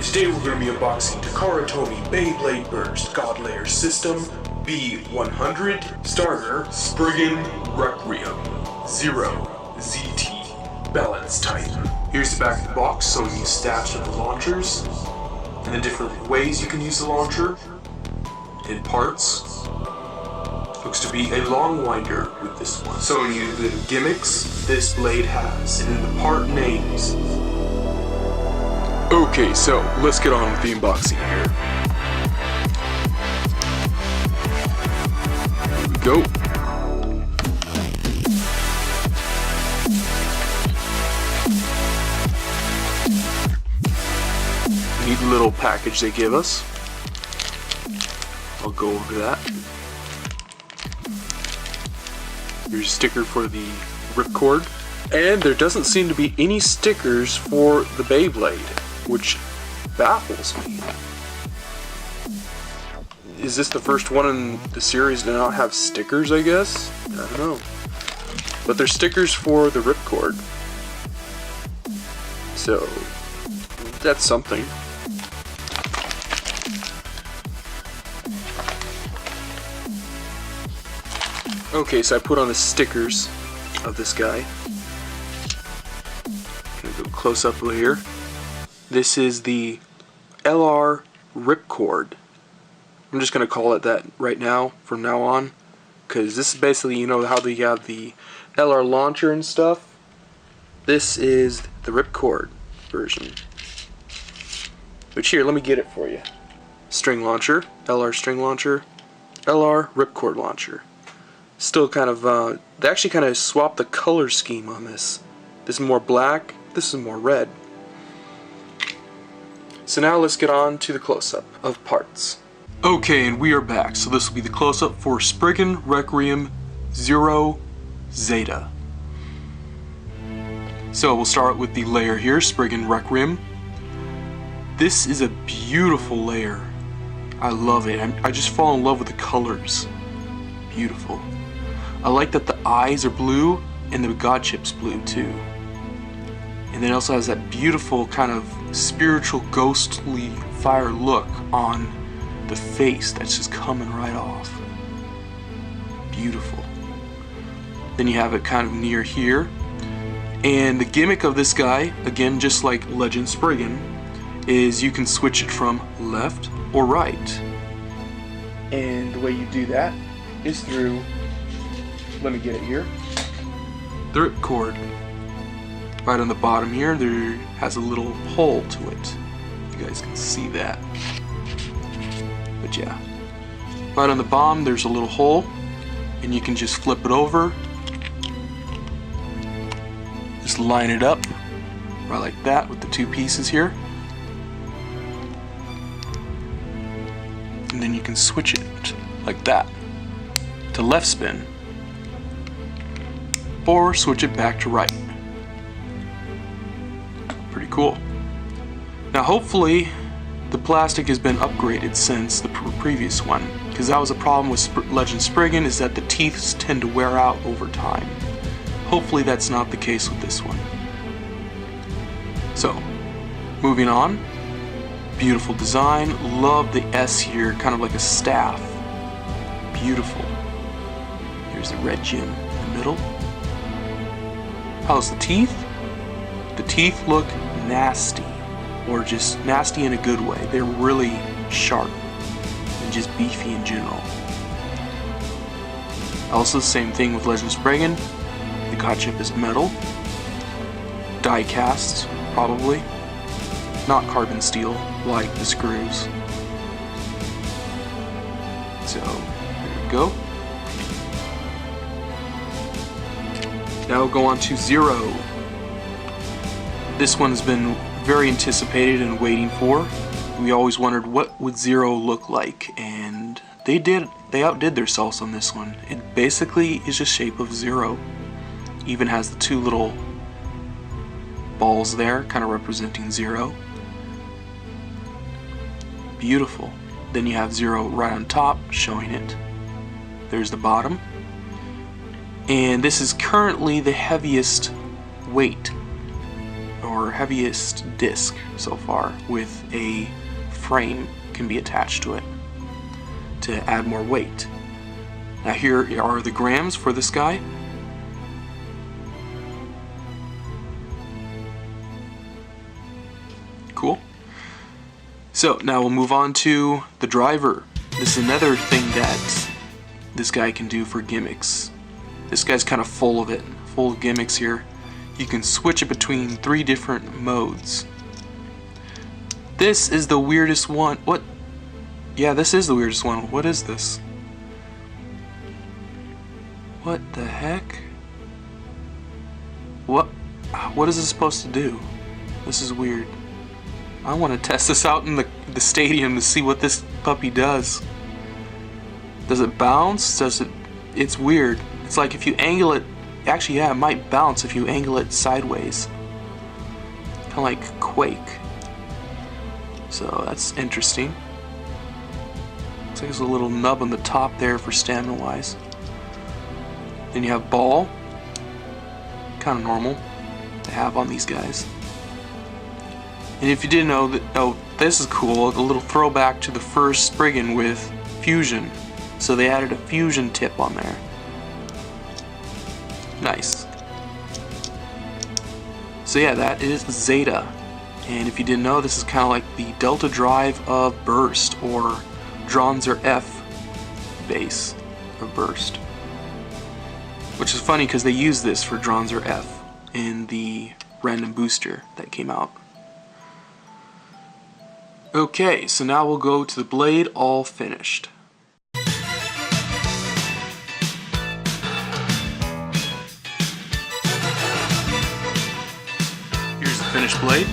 today we're going to be unboxing Takara Tomy Beyblade Burst God Layer System B-100 Starter Spriggan Requiem.0 zeta balance type. Here's the back of the box showing you stats of the launchers and the different ways you can use the launcher and parts. Looks to be a long winder with this one. Showing you the gimmicks this blade has and the part names. Okay, so let's get on with the unboxing here. Here we go. Neat little package they give us. I'll go over that. Here's a sticker for the ripcord. And there doesn't seem to be any stickers for the Beyblade, which baffles me. Is this the first one in the series to not have stickers, I guess? I don't know. But there's stickers for the ripcord. So, that's something. Okay, so I put on the stickers of this guy. Gonna go close up over here. This is the LR ripcord. I'm just gonna call it that right now, from now on, because this is basically, you know how they have the LR launcher and stuff. This is the ripcord version. Which here, let me get it for you. String launcher, LR string launcher, LR ripcord launcher. Still kind of, they actually kind of swapped the color scheme on this. This is more black, this is more red. So now let's get on to the close-up of parts. Okay, and we are back. So this will be the close-up for Spriggan Requiem.0 zeta. So we'll start with the layer here, Spriggan Requiem. This is a beautiful layer. I love it. I just fall in love with the colors. Beautiful. I like that the eyes are blue and the god chip's blue too. And then it also has that beautiful kind of spiritual ghostly fire look on the face that's just coming right off. Beautiful. Then you have it kind of near here. And the gimmick of this guy, again just like Legend Spriggan, is you can switch it from left or right. And the way you do that is through, let me get it here, the ripcord. Right on the bottom here, there has a little hole to it. You guys can see that. But yeah, right on the bottom there's a little hole, and you can just flip it over. Just line it up, right like that, with the two pieces here. And then you can switch it like that to left spin, or switch it back to right. Pretty cool. Now hopefully the plastic has been upgraded since the previous one, because that was a problem with Legend Spriggan, is that the teeth tend to wear out over time. Hopefully that's not the case with this one. So, moving on. Beautiful design. Love the S here, kind of like a staff. Beautiful. Here's the red gem in the middle. How's the teeth? The teeth look nasty, or just nasty in a good way. They're really sharp and just beefy in general. Also the same thing with Legend Spriggan. The god chip is metal. Die cast, probably. Not carbon steel like the screws. So, there we go. Now we'll go on to Zero. This one's been very anticipated and waiting for. We always wondered what would Zero look like, and they outdid themselves on this one. It basically is just shape of Zero. Even has the two little balls there, kind of representing Zero. Beautiful. Then you have Zero right on top, showing it. There's the bottom. And this is currently the heaviest weight, or or heaviest disc so far with a frame can be attached to it to add more weight. Now here are the grams for this guy. Cool. So now we'll move on to the driver. This is another thing that this guy can do for gimmicks. This guy's kind of full of it, full of gimmicks here. You can switch it between 3 different modes. This is the weirdest one. What? Yeah, this is the weirdest one. What is this? What the heck? What is this supposed to do? This is weird. I want to test this out in the stadium to see what this puppy does. Does it bounce? It's weird. It's like if you angle it, actually yeah, it might bounce if you angle it sideways. Kind of like Quake. So that's interesting. Looks like there's a little nub on the top there for stamina wise. Then you have ball. Kind of normal to have on these guys. And if you didn't know that, oh, this is cool, a little throwback to the first Spriggan with fusion. So they added a fusion tip on there. Nice. So yeah, that is Zeta. And if you didn't know, this is kind of like the delta drive of burst, or Dronzer F base of burst. Which is funny because they use this for Dronzer F in the random booster that came out. Okay, so now we'll go to the blade all finished. Here's the finished blade.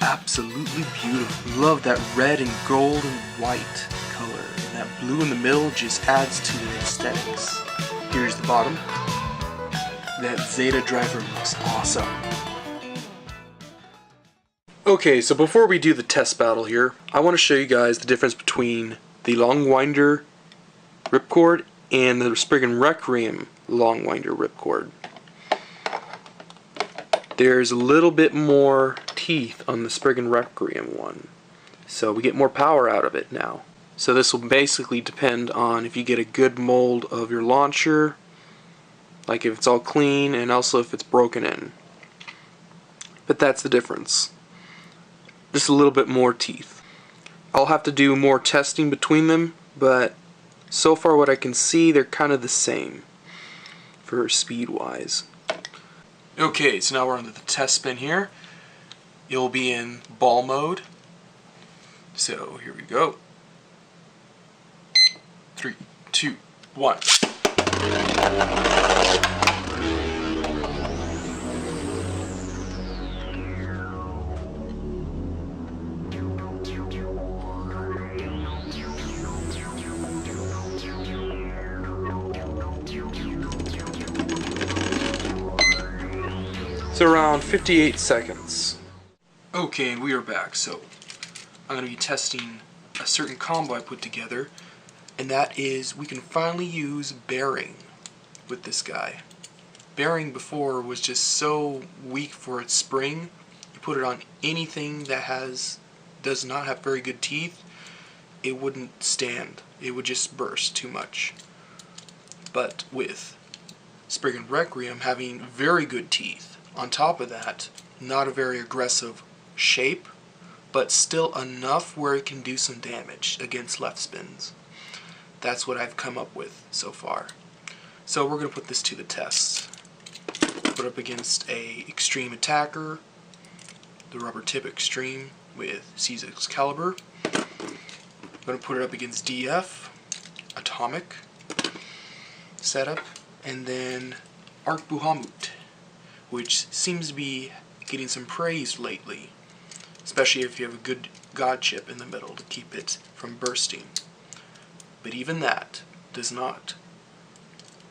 Absolutely beautiful. Love that red and gold and white color. And that blue in the middle just adds to the aesthetics. Here's the bottom. That Zeta driver looks awesome. Okay, so before we do the test battle here, I want to show you guys the difference between the long winder ripcord and the Spriggan Requiem long winder ripcord. There's a little bit more teeth on the Spriggan Requiem one, so we get more power out of it now. So this will basically depend on if you get a good mold of your launcher, like if it's all clean, and also if it's broken in. But that's the difference. Just a little bit more teeth. I'll have to do more testing between them, but so far what I can see, they're kind of the same for speed wise. Okay, so now we're on the test spin here. You'll be in ball mode. So here we go. 3, 2, 1. So around 58 seconds. Okay, and we are back. So I'm going to be testing a certain combo I put together, and that is we can finally use bearing with this guy. Bearing before was just so weak for its spring. You put it on anything that does not have very good teeth, it wouldn't stand. It would just burst too much. But with Spriggan Requiem having very good teeth, on top of that, not a very aggressive shape, but still enough where it can do some damage against left spins. That's what I've come up with so far. So we're going to put this to the test. Put up against a Extreme Attacker, the Rubber Tip Extreme with C6 Caliber. I'm going to put it up against DF, Atomic setup, and then Arc Buhamut, which seems to be getting some praise lately, especially if you have a good God chip in the middle to keep it from bursting. But even that does not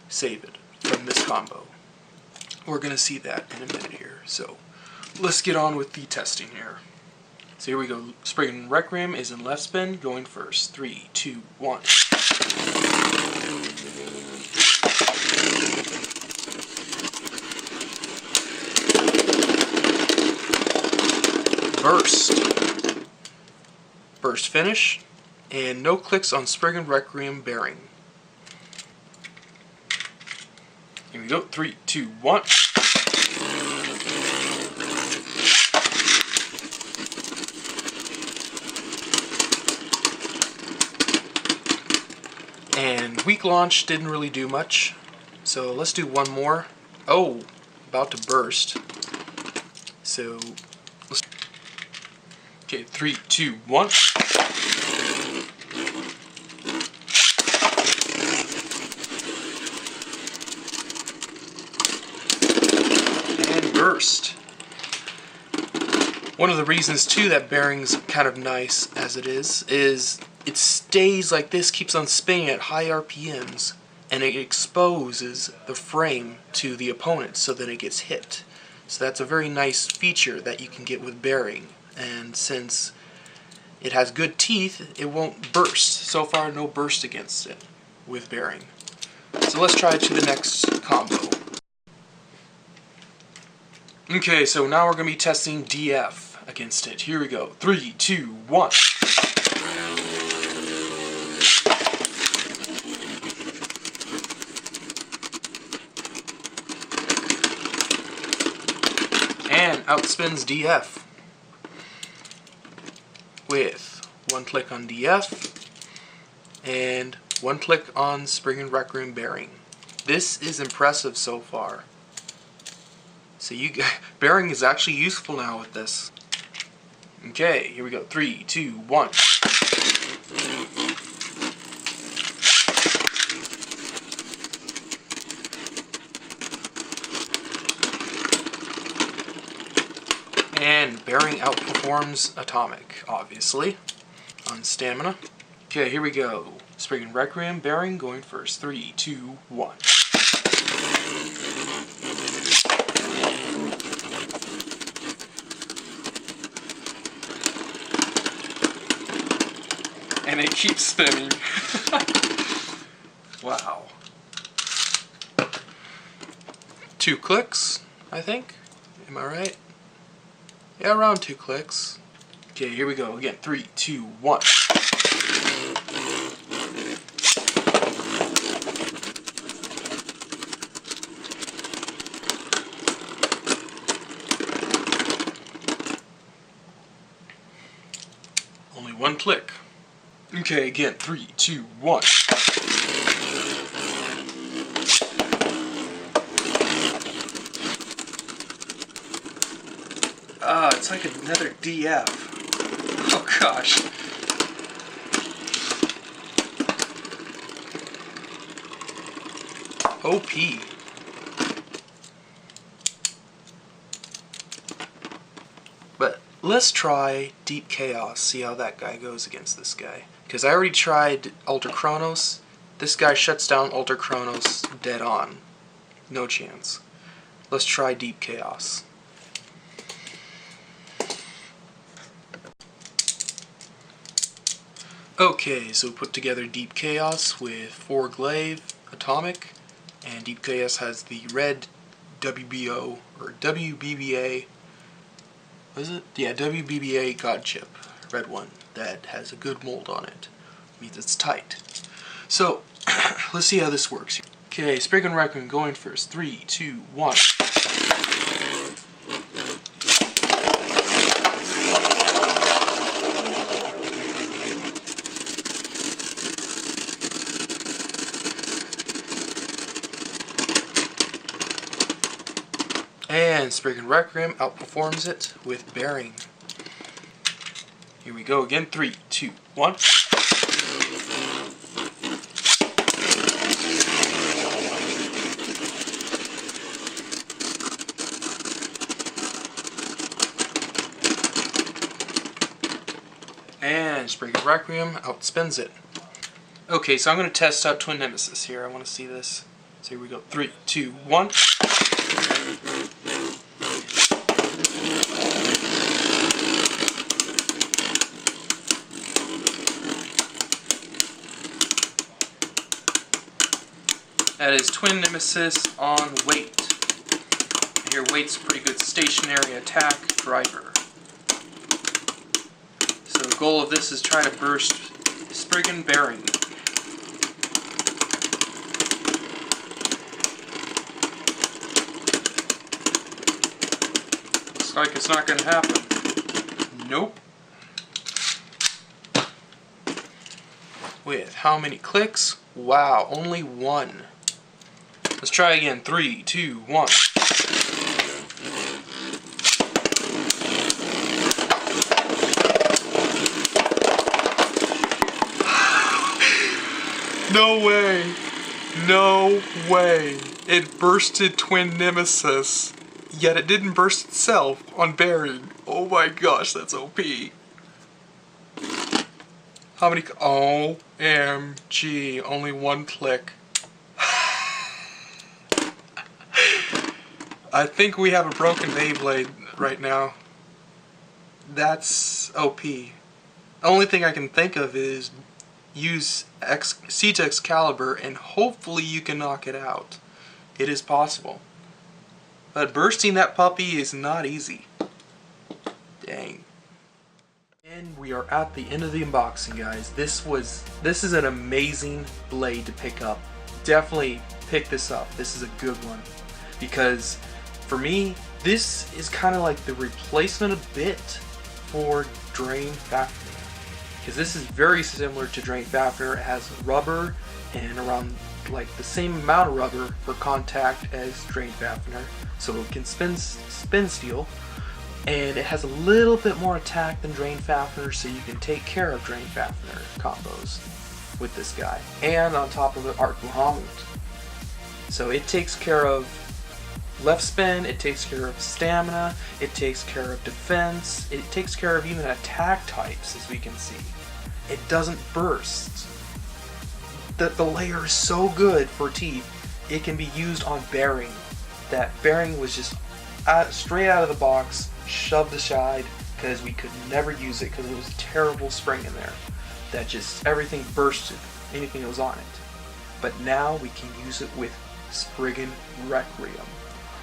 save it from this combo. We're going to see that in a minute here. So let's get on with the testing here. So here we go. Spriggan Requiem is in left spin, going first. 3, 2, 1. burst. Burst finish. And no clicks on Spriggan Requiem bearing. Here we go. 3, 2, 1. And weak launch didn't really do much. So let's do one more. Oh, about to burst. So, okay, 3, 2, 1. Burst. One of the reasons too that bearing's kind of nice as it is it stays like this, keeps on spinning at high RPMs, and it exposes the frame to the opponent so that it gets hit. So that's a very nice feature that you can get with bearing, and since it has good teeth, it won't burst. So far, no burst against it with bearing. So let's try it to the next combo. Okay, so now we're going to be testing DF against it. Here we go. 3, 2, 1. And outspins DF with one click on DF and one click on Spriggan Requiem bearing. This is impressive so far. So bearing is actually useful now with this. Okay, here we go. 3, 2, 1. And bearing outperforms atomic, obviously, on stamina. Okay, here we go. Spriggan Requiem bearing going first. 3, 2, 1. And it keeps spinning. Wow. 2 clicks, I think. Am I right? Yeah, around 2 clicks. Okay, here we go again. 3, 2, 1. Only 1 click. Okay, again, 3, 2, 1. Ah, it's like another DF. Oh gosh. OP. But let's try Deep Chaos, see how that guy goes against this guy. Because I already tried Ultra Chronos. This guy shuts down Ultra Chronos dead on. No chance. Let's try Deep Chaos. Okay, so we put together Deep Chaos with 4 glaive, atomic, and Deep Chaos has the red WBO, or WBBA, what is it? Yeah, WBBA God chip, red one, that has a good mold on it. Means it's tight. So, let's see how this works. Okay, Spriggan Requiem going first. 3, 2, 1. And Spriggan Requiem outperforms it with bearing. Here we go again. 3, 2, 1. And Spriggan Requiem outspins it. Okay, so I'm going to test out Twin Nemesis here. I want to see this. So here we go. 3, 2, 1. That is Twin Nemesis on weight. Here weight's a pretty good stationary attack driver. the goal of this is trying to burst Spriggan bearing. Looks like it's not going to happen. Nope. With how many clicks? Wow, only one. Let's try again. 3, 2, 1. No way! No way! It bursted Twin Nemesis, yet it didn't burst itself on bearing. Oh my gosh, that's OP. How many? OMG, only one click. I think we have a broken Beyblade right now. That's OP. The only thing I can think of is use zeta Excalibur and hopefully you can knock it out. It is possible. But bursting that puppy is not easy. Dang. And we are at the end of the unboxing, guys. This is an amazing blade to pick up. Definitely pick this up. This is a good one. Because for me, this is kind of like the replacement a bit for Drain Fafnir. Because this is very similar to Drain Fafnir. It has rubber and around like the same amount of rubber for contact as Drain Fafnir, so it can spin steel, and it has a little bit more attack than Drain Fafnir, so you can take care of Drain Fafnir combos with this guy. And on top of it, Arc Bahamut. So it takes care of left spin, it takes care of stamina, it takes care of defense, it takes care of even attack types, as we can see. It doesn't burst. The layer is so good for teeth, it can be used on bearing. That bearing was just straight out of the box, shoved aside, because we could never use it because it was a terrible spring in there. That just, everything bursted, anything that was on it. But now we can use it with Spriggan Requiem.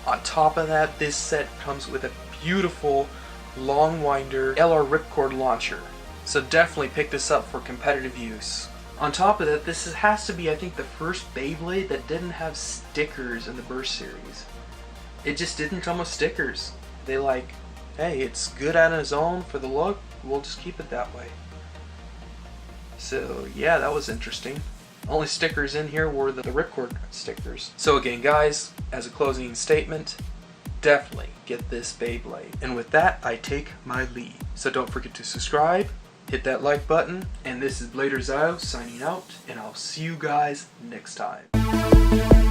On top of that, this set comes with a beautiful long winder LR ripcord launcher. So definitely pick this up for competitive use. On top of that, this has to be, I think, the first Beyblade that didn't have stickers in the Burst series. It just didn't come with stickers. They like, hey, it's good on its own for the look, we'll just keep it that way. So yeah, that was interesting. Only stickers in here were the ripcord stickers. So again, guys, as a closing statement, definitely get this Beyblade. And with that, I take my leave. So don't forget to subscribe, hit that like button, and this is Blader Zio signing out, and I'll see you guys next time.